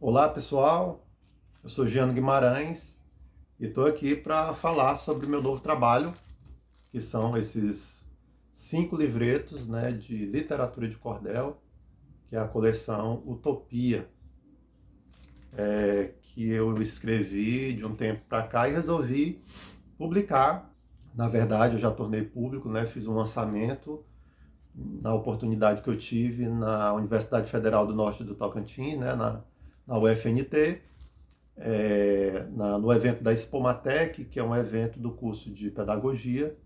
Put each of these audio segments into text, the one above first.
Olá pessoal, eu sou Giano Guimarães e estou aqui para falar sobre o meu novo trabalho, que são esses 5 livretos, né, de literatura de cordel, que é a coleção Utopia, que eu escrevi de um tempo para cá e resolvi publicar. Na verdade, eu já tornei público, né, fiz um lançamento na oportunidade que eu tive na Universidade Federal do Norte do Tocantins, né, na UFNT, no evento da Expomatec, que é um evento do curso de pedagogia,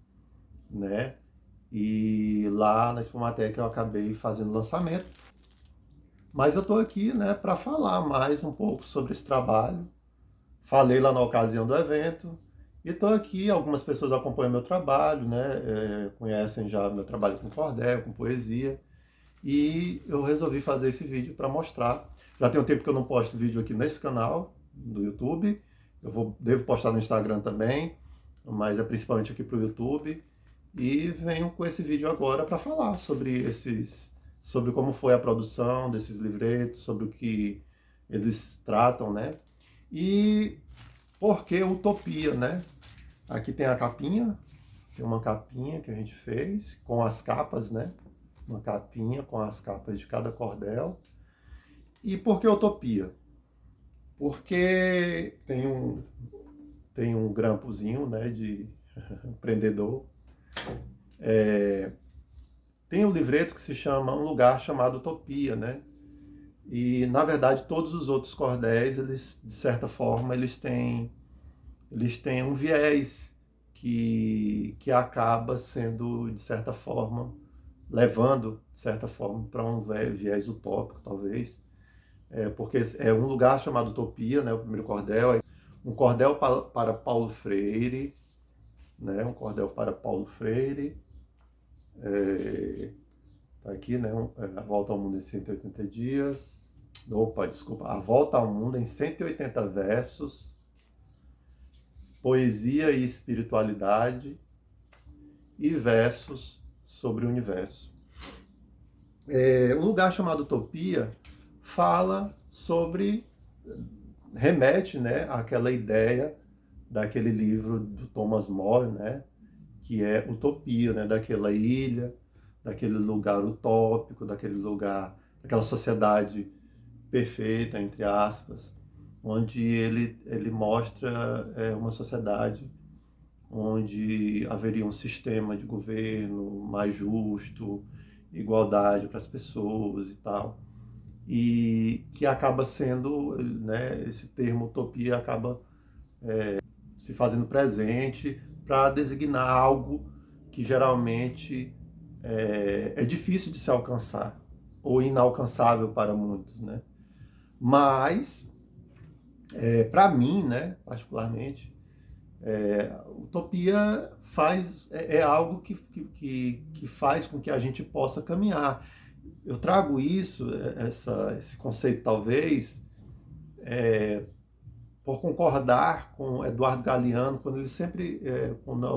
né? E lá na Expomatec eu acabei fazendo o lançamento. Mas eu estou aqui, né, para falar mais um pouco sobre esse trabalho. Falei lá na ocasião do evento e estou aqui. Algumas pessoas acompanham meu trabalho, né? Conhecem já meu trabalho com cordel, com poesia. E eu resolvi fazer esse vídeo para mostrar. Já tem um tempo que eu não posto vídeo aqui nesse canal do YouTube. Devo postar no Instagram também, mas é principalmente aqui para o YouTube. E venho com esse vídeo agora para falar sobre como foi a produção desses livretos, sobre o que eles tratam, né? E por que utopia, né? Aqui tem a capinha, tem uma capinha que a gente fez com as capas, né? Uma capinha com as capas de cada cordel. E por que utopia? Porque tem um grampozinho, né, de empreendedor. Tem um livreto que se chama Um Lugar Chamado Utopia, né? E, na verdade, todos os outros cordéis, eles, de certa forma, eles têm um viés que acaba sendo, de certa forma, levando, de certa forma, para um viés utópico, talvez. Porque é um lugar chamado Utopia, né, o primeiro cordel, um cordel para Paulo Freire, né, um cordel para Paulo Freire, tá aqui, né, A Volta ao Mundo em 180 dias, opa, desculpa, A Volta ao Mundo em 180 versos, Poesia e Espiritualidade e Versos sobre o Universo. Um lugar chamado Utopia fala sobre, remete, né, àquela ideia daquele livro do Thomas More, né, que é Utopia, né, daquela ilha, daquele lugar utópico, daquele lugar, daquela sociedade perfeita, entre aspas, onde ele mostra uma sociedade onde haveria um sistema de governo mais justo, igualdade para as pessoas e tal. E que acaba sendo, né, esse termo utopia acaba se fazendo presente para designar algo que geralmente é difícil de se alcançar ou inalcançável para muitos, né? Mas, para mim, né, particularmente, utopia é algo que faz com que a gente possa caminhar. Eu trago esse conceito talvez, por concordar com Eduardo Galeano, quando ele sempre, quando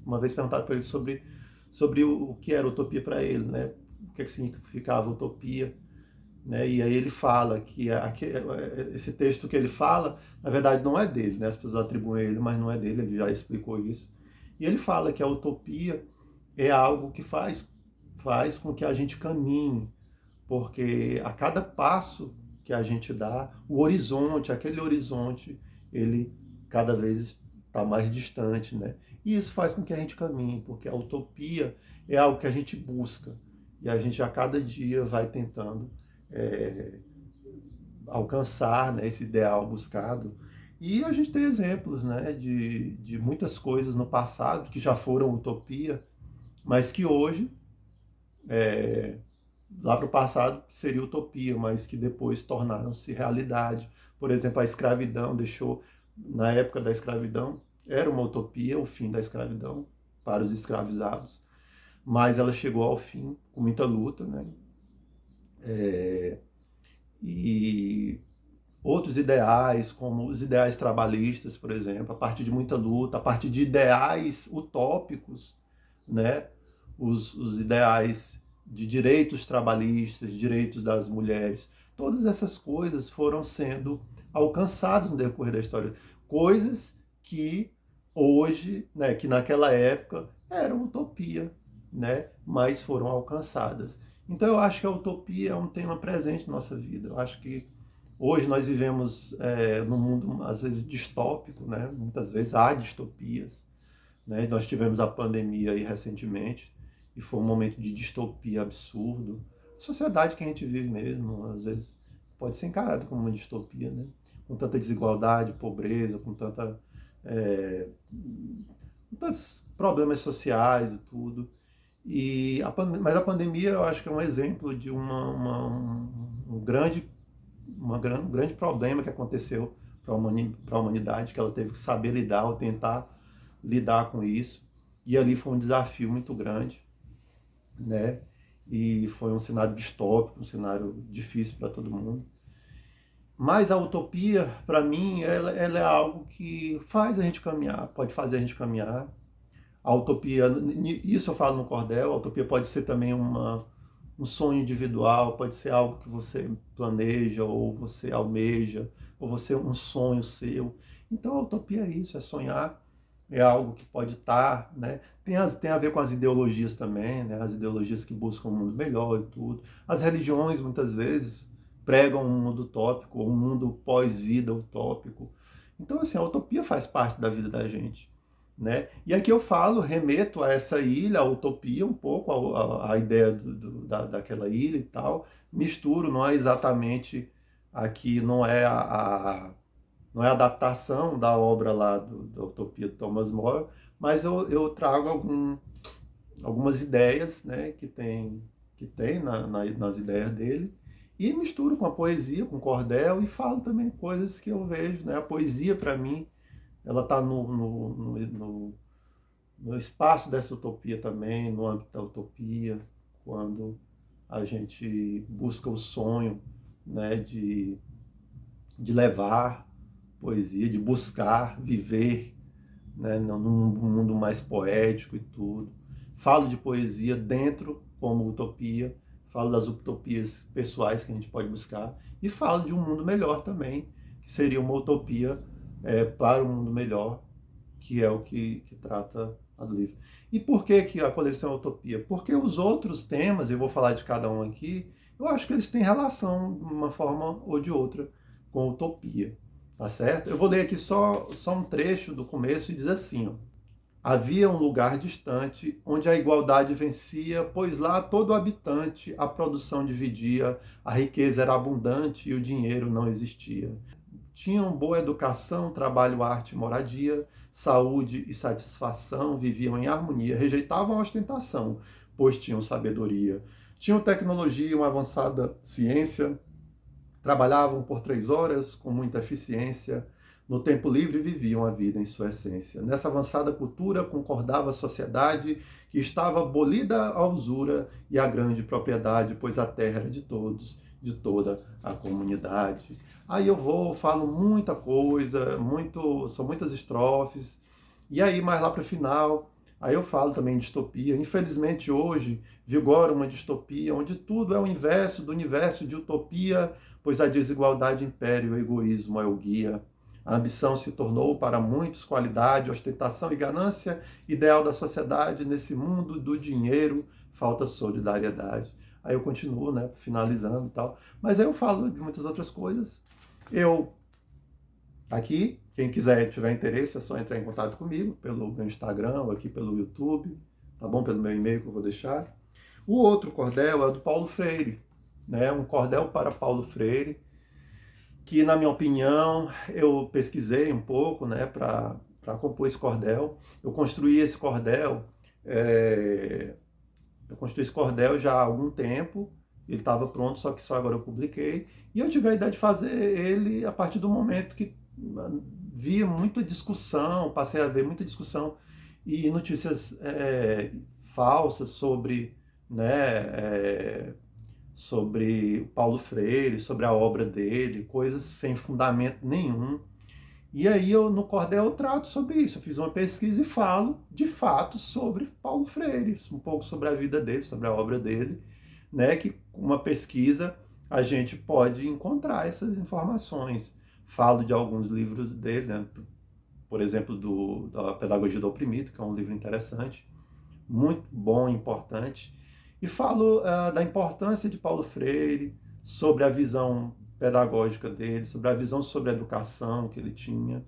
uma vez perguntado para ele sobre o que era utopia para ele, né? O que significava utopia, né? E aí ele fala que esse texto que ele fala, na verdade não é dele, né? As pessoas atribuem a ele, mas não é dele, ele já explicou isso. E ele fala que a utopia é algo que faz com que a gente caminhe, porque a cada passo que a gente dá, o horizonte, aquele horizonte, ele cada vez está mais distante, né? E isso faz com que a gente caminhe, porque a utopia é algo que a gente busca e a gente a cada dia vai tentando é, alcançar, né, esse ideal buscado. E a gente tem exemplos, né, de muitas coisas no passado que já foram utopia, mas que hoje lá para o passado seria utopia, mas que depois tornaram-se realidade. Por exemplo, a escravidão na época da escravidão, era uma utopia o fim da escravidão para os escravizados, mas ela chegou ao fim com muita luta, né? E outros ideais, como os ideais trabalhistas, por exemplo, a partir de muita luta, a partir de ideais utópicos, né? Os ideais de direitos trabalhistas, direitos das mulheres. Todas essas coisas foram sendo alcançadas no decorrer da história. Coisas que hoje, né, que naquela época eram utopia, né, mas foram alcançadas. Então eu acho que a utopia é um tema presente na nossa vida. Eu acho que hoje nós vivemos num mundo às vezes distópico, né? Muitas vezes há distopias, né? Nós tivemos a pandemia aí recentemente e foi um momento de distopia absurdo. A sociedade que a gente vive mesmo, às vezes, pode ser encarada como uma distopia, né? Com tanta desigualdade, pobreza, com tantos problemas sociais e tudo. Mas a pandemia eu acho que é um exemplo de um grande problema que aconteceu para a humanidade, que ela teve que saber lidar ou tentar lidar com isso. E ali foi um desafio muito grande, né? E foi um cenário distópico, um cenário difícil para todo mundo. Mas a utopia, para mim, ela é algo que faz a gente caminhar, pode fazer a gente caminhar. A utopia, isso eu falo no cordel, a utopia pode ser também um sonho individual, pode ser algo que você planeja, ou você almeja, ou você um sonho seu. Então a utopia é isso, é sonhar, é algo que pode estar, né? Tem a ver com as ideologias também, né? As ideologias que buscam um mundo melhor e tudo. As religiões, muitas vezes, pregam um mundo utópico, um mundo pós-vida utópico. Então, assim, a utopia faz parte da vida da gente, né? E aqui eu falo, remeto a essa ilha, a utopia, um pouco, a ideia daquela ilha e tal, misturo, não é exatamente aqui, não é a adaptação da obra lá da Utopia do Thomas More, mas eu trago algumas ideias, né, que tem nas ideias dele, e misturo com a poesia, com o cordel, e falo também coisas que eu vejo, né? A poesia, para mim, ela está no espaço dessa utopia também, no âmbito da utopia, quando a gente busca o sonho, né, de levar poesia, de buscar viver, né, num mundo mais poético e tudo. Falo de poesia dentro como utopia, falo das utopias pessoais que a gente pode buscar e falo de um mundo melhor também, que seria uma utopia para um mundo melhor, que é o que trata a do livro. E por que a coleção é utopia? Porque os outros temas, eu vou falar de cada um aqui, eu acho que eles têm relação, de uma forma ou de outra, com utopia. Tá certo? Eu vou ler aqui só um trecho do começo e diz assim, ó. Havia um lugar distante, onde a igualdade vencia, pois lá todo habitante a produção dividia, a riqueza era abundante e o dinheiro não existia. Tinham boa educação, trabalho, arte, moradia, saúde e satisfação, viviam em harmonia, rejeitavam a ostentação, pois tinham sabedoria. Tinham tecnologia, uma avançada ciência, trabalhavam por 3 horas com muita eficiência, no tempo livre viviam a vida em sua essência. Nessa avançada cultura concordava a sociedade que estava abolida a usura e a grande propriedade, pois a terra era de todos, de toda a comunidade. Aí falo muita coisa, são muitas estrofes, e aí mais lá para o final, aí eu falo também de distopia. Infelizmente hoje vigora uma distopia onde tudo é o inverso do universo de utopia, pois a desigualdade impera e o egoísmo é o guia. A ambição se tornou para muitos qualidade, ostentação e ganância, ideal da sociedade. Nesse mundo do dinheiro falta solidariedade. Aí eu continuo, né, finalizando e tal. Mas aí eu falo de muitas outras coisas. Aqui, quem quiser, tiver interesse, é só entrar em contato comigo pelo meu Instagram ou aqui pelo YouTube, tá bom? Pelo meu e-mail que eu vou deixar. O outro cordel é do Paulo Freire, né? Um cordel para Paulo Freire, que, na minha opinião, eu pesquisei um pouco, né, para compor esse cordel. Eu construí esse cordel já há algum tempo, ele estava pronto, só que só agora eu publiquei, e eu tive a ideia de fazer ele a partir do momento que via muita discussão, passei a ver muita discussão e notícias falsas sobre, né, sobre Paulo Freire, sobre a obra dele, coisas sem fundamento nenhum. E aí no cordel eu trato sobre isso, eu fiz uma pesquisa e falo de fato sobre Paulo Freire, um pouco sobre a vida dele, sobre a obra dele. né, que com uma pesquisa a gente pode encontrar essas informações. Falo de alguns livros dele, né, por exemplo, da Pedagogia do Oprimido, que é um livro interessante, muito bom e importante. E falo da importância de Paulo Freire, sobre a visão pedagógica dele, sobre a visão sobre a educação que ele tinha.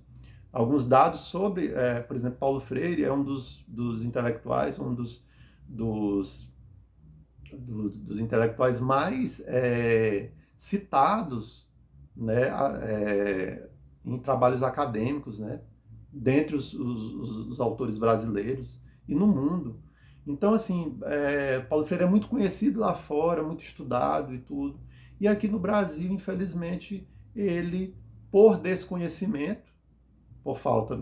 Alguns dados sobre, por exemplo, Paulo Freire é um dos intelectuais, dos, dos intelectuais mais citados, né, em trabalhos acadêmicos, né, dentre os autores brasileiros e no mundo. Então, assim, Paulo Freire é muito conhecido lá fora, muito estudado e tudo. E aqui no Brasil, infelizmente, ele, por desconhecimento, por falta,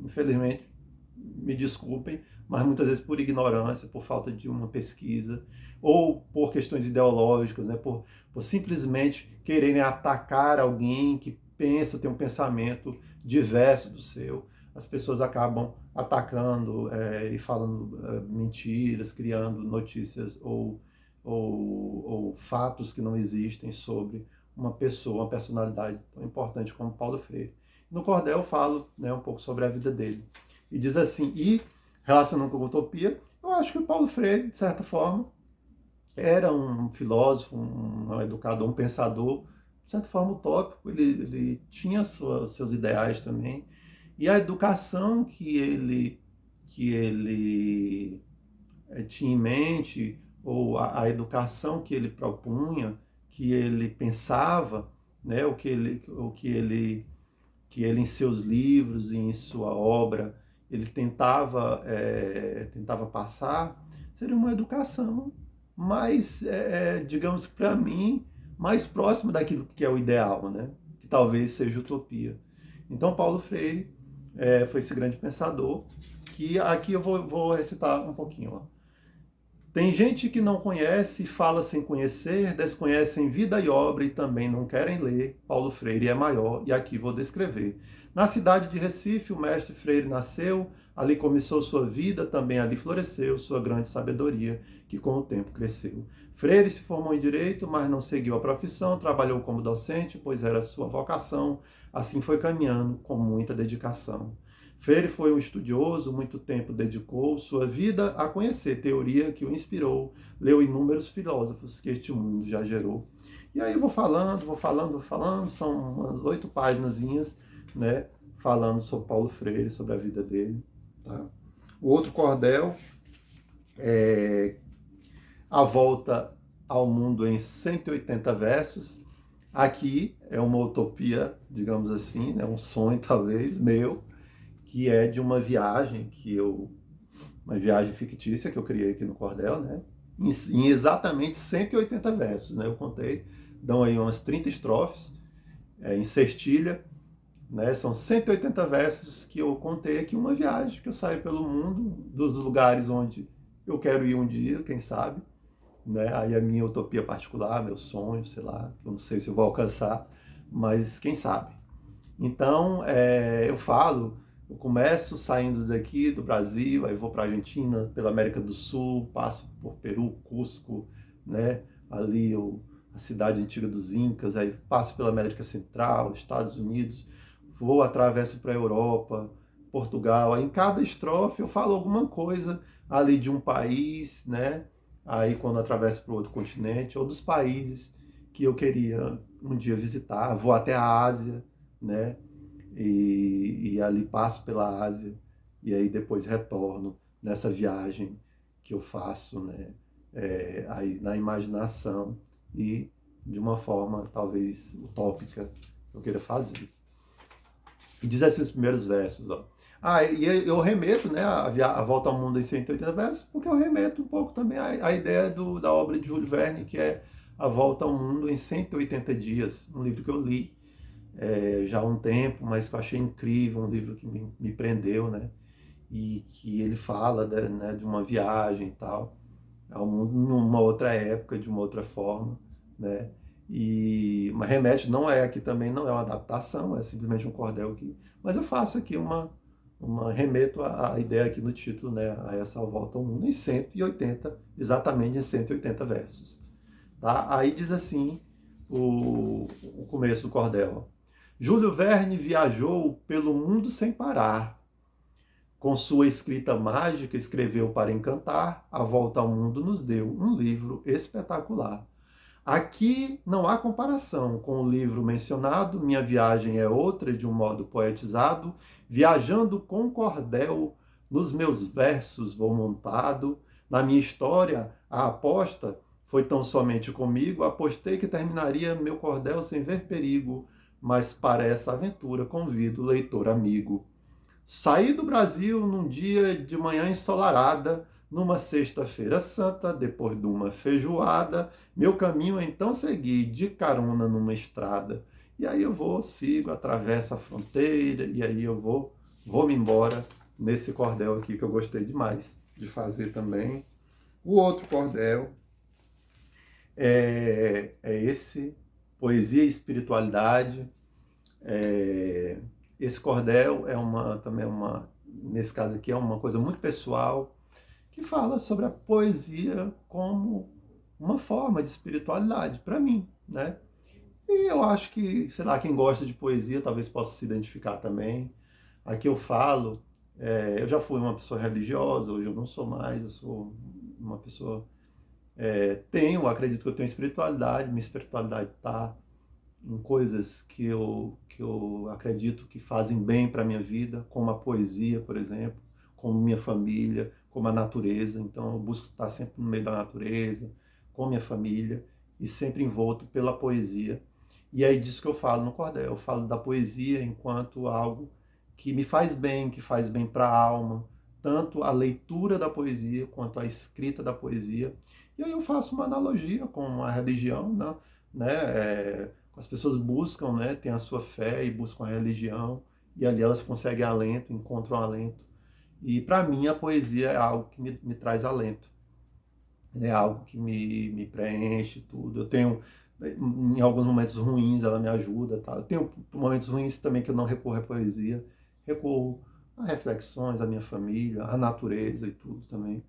infelizmente, me desculpem, mas muitas vezes por ignorância, por falta de uma pesquisa, ou por questões ideológicas, né, por simplesmente quererem atacar alguém que pensa, tem um pensamento diverso do seu, as pessoas acabam atacando e falando mentiras, criando notícias ou fatos que não existem sobre uma pessoa, uma personalidade tão importante como Paulo Freire. No Cordel eu falo, né, um pouco sobre a vida dele. E diz assim, e relacionando com a utopia, eu acho que o Paulo Freire, de certa forma, era um filósofo, um educador, um pensador, de certa forma utópico, ele tinha seus ideais também, e a educação que ele tinha em mente, ou a educação que ele propunha, que ele pensava, né, que ele em seus livros e em sua obra ele tentava passar, seria uma educação mais, digamos que para mim, mais próxima daquilo que é o ideal, né? Que talvez seja utopia. Então Paulo Freire foi esse grande pensador, que aqui eu vou recitar um pouquinho. Ó. Tem gente que não conhece, fala sem conhecer, desconhecem vida e obra e também não querem ler. Paulo Freire é maior, e aqui vou descrever. Na cidade de Recife, o mestre Freire nasceu, ali começou sua vida, também ali floresceu sua grande sabedoria, que com o tempo cresceu. Freire se formou em Direito, mas não seguiu a profissão, trabalhou como docente, pois era sua vocação, assim foi caminhando com muita dedicação. Freire foi um estudioso, muito tempo dedicou sua vida a conhecer teoria que o inspirou, leu inúmeros filósofos que este mundo já gerou. E aí eu vou falando, são umas 8 páginazinhas, né, falando sobre Paulo Freire, sobre a vida dele. Tá? O outro cordel é A Volta ao Mundo em 180 versos. Aqui é uma utopia, digamos assim, né, um sonho talvez meu, que é de uma viagem uma viagem fictícia que eu criei aqui no Cordel, né? Em exatamente 180 versos, né? Eu contei, dão aí umas 30 estrofes, em sextilha, né? São 180 versos que eu contei aqui, uma viagem que eu saio pelo mundo, dos lugares onde eu quero ir um dia, quem sabe, né? Aí a minha utopia particular, meu sonho, sei lá, eu não sei se eu vou alcançar, mas quem sabe. Então, eu começo saindo daqui do Brasil, aí vou para a Argentina, pela América do Sul, passo por Peru, Cusco, né? Ali a cidade antiga dos Incas, aí passo pela América Central, Estados Unidos, vou, atravesso para a Europa, Portugal. Aí em cada estrofe eu falo alguma coisa ali de um país, né? Aí quando atravesso para o outro continente, ou dos países que eu queria um dia visitar, vou até a Ásia, né? E ali passo pela Ásia e aí depois retorno nessa viagem que eu faço, né? Aí na imaginação e de uma forma talvez utópica que eu queira fazer. E diz assim os primeiros versos, ó. E eu remeto, né, a Volta ao Mundo em 180 versos, porque eu remeto um pouco também à ideia da obra de Júlio Verne, que é A Volta ao Mundo em 180 Dias, um livro que eu li já há um tempo, mas que eu achei incrível, um livro que me prendeu, né? E que ele fala né, de uma viagem e tal, ao mundo numa outra época, de uma outra forma, né? E uma remete não é aqui também, não é uma adaptação, é simplesmente um cordel aqui. Mas eu faço aqui remeto à ideia aqui no título, né, a essa volta ao mundo, em 180, exatamente em 180 versos. Tá? Aí diz assim o começo do cordel. Júlio Verne viajou pelo mundo sem parar. Com sua escrita mágica, escreveu para encantar, A Volta ao Mundo nos deu um livro espetacular. Aqui não há comparação com o livro mencionado, Minha Viagem é Outra, de um modo poetizado, viajando com cordel, nos meus versos vou montado, na minha história, a aposta foi tão somente comigo, apostei que terminaria meu cordel sem ver perigo, mas para essa aventura convido o leitor amigo. Saí do Brasil num dia de manhã ensolarada, numa sexta-feira santa, depois de uma feijoada, meu caminho então segui de carona numa estrada. E aí eu sigo, atravesso a fronteira, e aí eu vou-me embora nesse cordel aqui que eu gostei demais de fazer também. O outro cordel é esse, Poesia e Espiritualidade. Esse cordel também nesse caso aqui, é uma coisa muito pessoal, que fala sobre a poesia como uma forma de espiritualidade, para mim, né? E eu acho que, sei lá, quem gosta de poesia talvez possa se identificar também. Aqui eu falo, eu já fui uma pessoa religiosa, hoje eu não sou mais, eu sou uma pessoa... acredito que eu tenho espiritualidade, minha espiritualidade está em coisas que eu acredito que fazem bem para a minha vida, como a poesia, por exemplo, como minha família, como a natureza. Então eu busco estar sempre no meio da natureza, com minha família, e sempre envolto pela poesia. E é disso que eu falo no cordel. Eu falo da poesia enquanto algo que me faz bem, que faz bem para a alma, tanto a leitura da poesia quanto a escrita da poesia. E aí eu faço uma analogia com a religião, né? As pessoas buscam, né, têm a sua fé e buscam a religião, e ali elas conseguem alento, encontram alento. E para mim a poesia é algo que me traz alento, é algo que me preenche tudo. Eu tenho, em alguns momentos ruins, ela me ajuda. Tá? Eu tenho momentos ruins também que eu não recorro à poesia, recorro a reflexões, à minha família, à natureza e tudo também.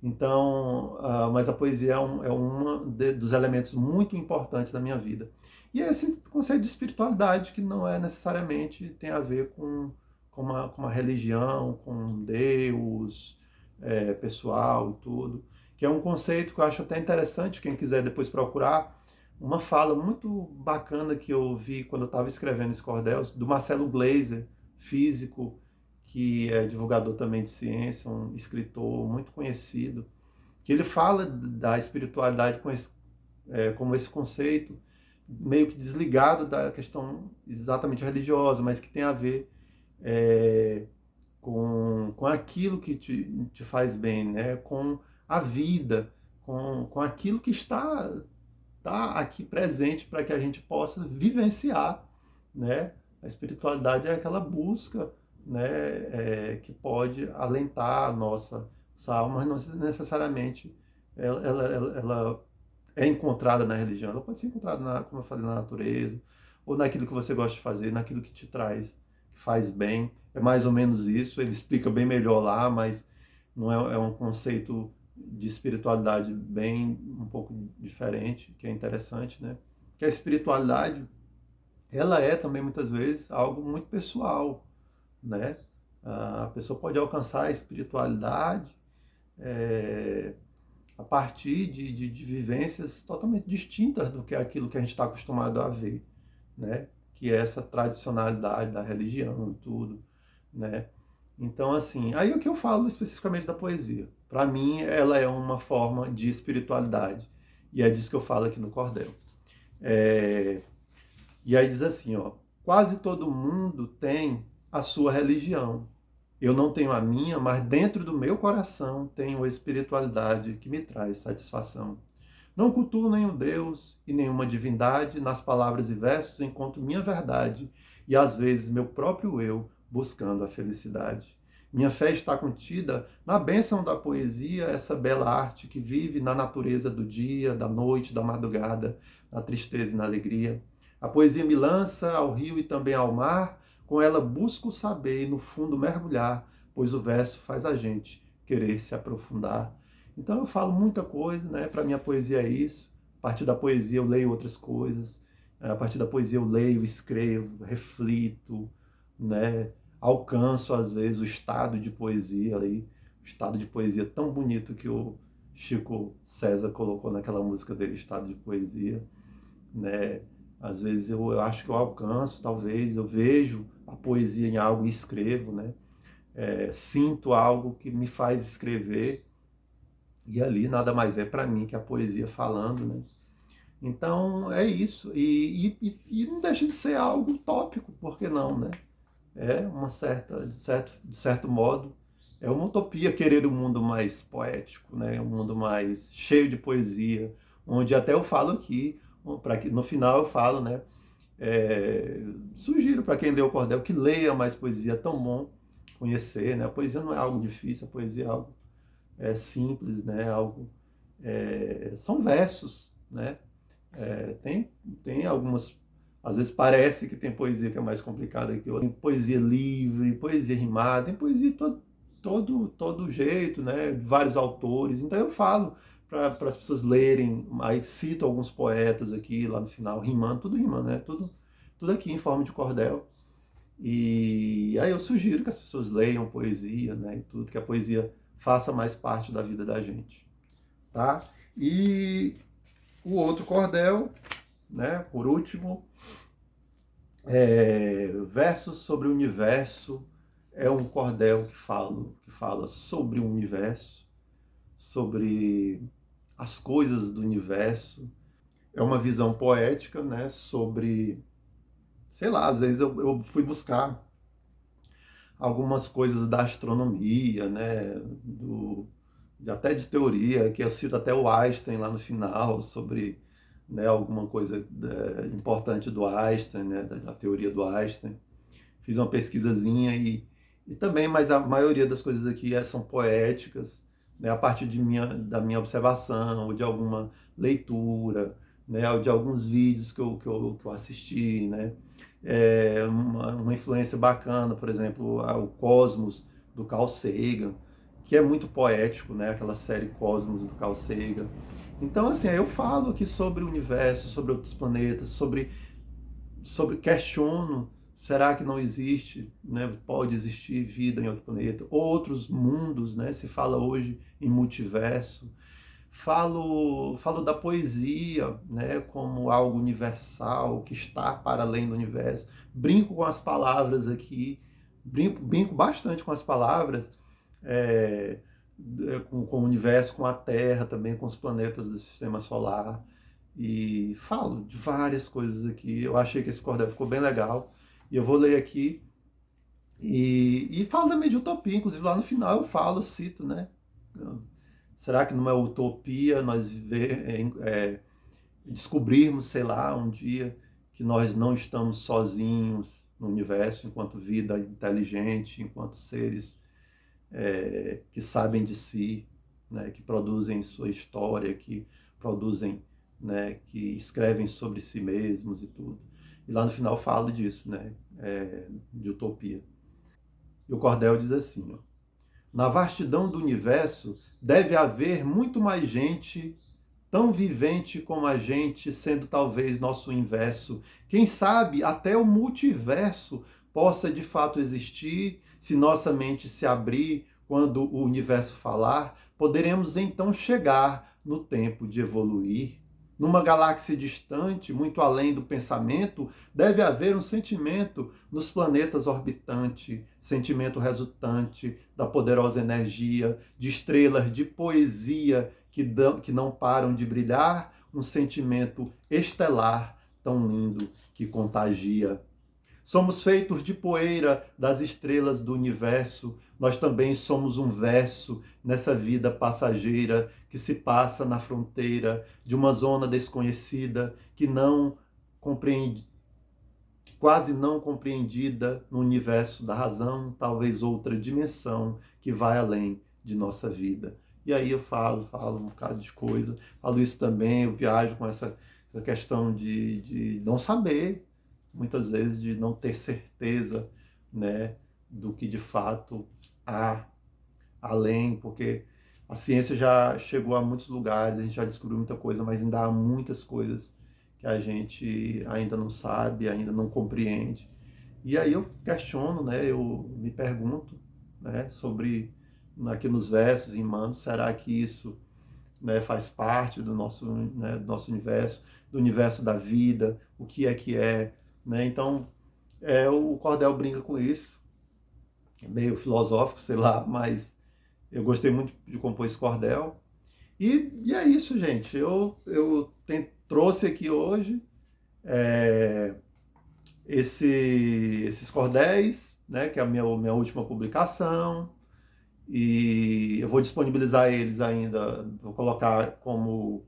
Então, mas a poesia é dos elementos muito importantes da minha vida. E é esse conceito de espiritualidade que não é necessariamente tem a ver com uma religião, com Deus, pessoal e tudo, que é um conceito que eu acho até interessante, quem quiser depois procurar, uma fala muito bacana que eu vi quando eu estava escrevendo esse cordel, do Marcelo Gleiser, físico, que é divulgador também de ciência, um escritor muito conhecido, que ele fala da espiritualidade como esse conceito, meio que desligado da questão exatamente religiosa, mas que tem a ver com aquilo que te faz bem, né? Com a vida, com aquilo que está aqui presente para que a gente possa vivenciar, né? A espiritualidade é aquela busca, né, que pode alentar a nossa alma, mas não necessariamente ela é encontrada na religião. Ela pode ser encontrada, como eu falei, na natureza, ou naquilo que você gosta de fazer, naquilo que te traz, que faz bem. É mais ou menos isso. Ele explica bem melhor lá, mas não é um conceito de espiritualidade bem um pouco diferente, que é interessante, né? Que a espiritualidade, ela é também muitas vezes algo muito pessoal, né? A pessoa pode alcançar a espiritualidade a partir de vivências totalmente distintas do que aquilo que a gente está acostumado a ver, né? Que é essa tradicionalidade da religião e tudo, né? Então, assim, aí o que eu falo especificamente da poesia? Para mim, ela é uma forma de espiritualidade, e é disso que eu falo aqui no cordel. E aí diz assim, ó, quase todo mundo tem a sua religião. Eu não tenho a minha, mas dentro do meu coração tenho a espiritualidade que me traz satisfação. Não cultuo nenhum Deus e nenhuma divindade, nas palavras e versos encontro minha verdade e às vezes meu próprio eu buscando a felicidade. Minha fé está contida na bênção da poesia, essa bela arte que vive na natureza do dia, da noite, da madrugada, na tristeza e na alegria. A poesia me lança ao rio e também ao mar, com ela busco saber e no fundo mergulhar, pois o verso faz a gente querer se aprofundar. Então eu falo muita coisa, né? Para mim a poesia é isso. A partir da poesia eu leio outras coisas. A partir da poesia eu leio, escrevo, reflito, né? Alcanço às vezes o estado de poesia ali, o estado de poesia tão bonito que o Chico César colocou naquela música dele, Estado de Poesia, né? Às vezes eu acho que eu alcanço, talvez eu vejo a poesia em algo e escrevo, né? Sinto algo que me faz escrever, e ali nada mais é para mim que a poesia falando, né? Então é isso, e não deixa de ser algo utópico, por que não, né? É uma de certo modo, é uma utopia querer um mundo mais poético, né? Um mundo mais cheio de poesia, onde até eu falo aqui, para que no final eu falo, né? Sugiro para quem lê o Cordel que leia mais poesia, é tão bom conhecer, né? A poesia não é algo difícil, a poesia é algo simples, né? São versos, né? Tem algumas, às vezes parece que tem poesia que é mais complicada que outra. Tem poesia livre, poesia rimada, tem poesia de todo jeito, né? De vários autores. Então eu falo para as pessoas lerem, aí cito alguns poetas aqui lá no final, rimando, né? Tudo aqui em forma de cordel. E aí eu sugiro que as pessoas leiam poesia, né? E tudo, que a poesia faça mais parte da vida da gente, tá? E o outro cordel, né? Por último, Versos sobre o Universo, é um cordel que fala sobre o universo, sobre as coisas do universo. É uma visão poética, né? Sobre, sei lá, às vezes eu fui buscar algumas coisas da astronomia, né? Até de teoria, que eu cito até o Einstein lá no final, sobre, né, alguma coisa importante do Einstein, né, da teoria do Einstein. Fiz uma pesquisazinha e também, mas a maioria das coisas aqui são poéticas, né, a partir da minha observação, ou de alguma leitura, né, ou de alguns vídeos que eu assisti, né. Uma influência bacana, por exemplo, o Cosmos, do Carl Sagan, que é muito poético, né, aquela série Cosmos, do Carl Sagan. Então, assim, eu falo aqui sobre o universo, sobre outros planetas, questiono, será que não existe, né? Pode existir vida em outro planeta, outros mundos, né? Se fala hoje em multiverso. Falo da poesia, né? Como algo universal que está para além do universo. Brinco com as palavras aqui, brinco bastante com as palavras, é, com o universo, com a Terra, também com os planetas do sistema solar. E falo de várias coisas aqui. Eu achei que esse cordel ficou bem legal. E eu vou ler aqui. E falo também de utopia. Inclusive lá no final eu falo, cito, né? Será que não é utopia nós descobrirmos, sei lá, um dia que nós não estamos sozinhos no universo, enquanto vida inteligente, enquanto seres que sabem de si, né? Que produzem sua história, que produzem, né, que escrevem sobre si mesmos e tudo. E lá no final falo disso, né, de utopia. E o cordel diz assim, ó: na vastidão do universo deve haver muito mais gente tão vivente como a gente, sendo talvez nosso inverso. Quem sabe até o multiverso possa de fato existir, se nossa mente se abrir quando o universo falar, poderemos então chegar no tempo de evoluir. Numa galáxia distante, muito além do pensamento, deve haver um sentimento nos planetas orbitantes, sentimento resultante da poderosa energia de estrelas de poesia que não param de brilhar, um sentimento estelar tão lindo que contagia. Somos feitos de poeira das estrelas do universo. Nós também somos um verso nessa vida passageira que se passa na fronteira de uma zona desconhecida que não compreende, quase não compreendida no universo da razão, talvez outra dimensão que vai além de nossa vida. E aí eu falo um bocado de coisa, falo isso também, eu viajo com essa questão de não saber, muitas vezes de não ter certeza, né, do que de fato há além, porque a ciência já chegou a muitos lugares, a gente já descobriu muita coisa, mas ainda há muitas coisas que a gente ainda não sabe, ainda não compreende. E aí eu questiono, né, eu me pergunto, né, sobre, aqui nos versos em Manos, será que isso, né, faz parte do nosso, né, do nosso universo, do universo da vida, o que é, né? Então, o Cordel brinca com isso, é meio filosófico, sei lá, mas eu gostei muito de compor esse cordel. E é isso, gente. Trouxe aqui hoje é, esses cordéis, né, que é a minha última publicação. E eu vou disponibilizar eles ainda, vou colocar como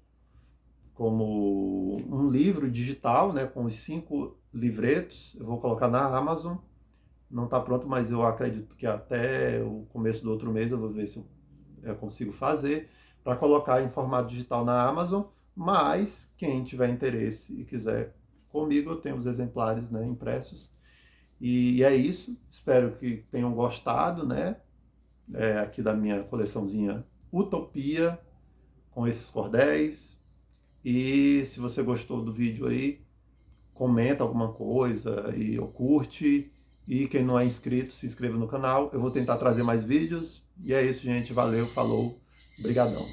um livro digital, né, com os 5 livretos. Eu vou colocar na Amazon. Não está pronto, mas eu acredito que até o começo do outro mês eu vou ver se eu consigo fazer para colocar em formato digital na Amazon. Mas quem tiver interesse e quiser comigo, eu tenho os exemplares, né, impressos. E é isso. Espero que tenham gostado, né, aqui da minha coleçãozinha Utopia com esses cordéis. E se você gostou do vídeo aí, comenta alguma coisa ou curte. E quem não é inscrito, se inscreva no canal. Eu vou tentar trazer mais vídeos. E é isso, gente. Valeu, falou, brigadão.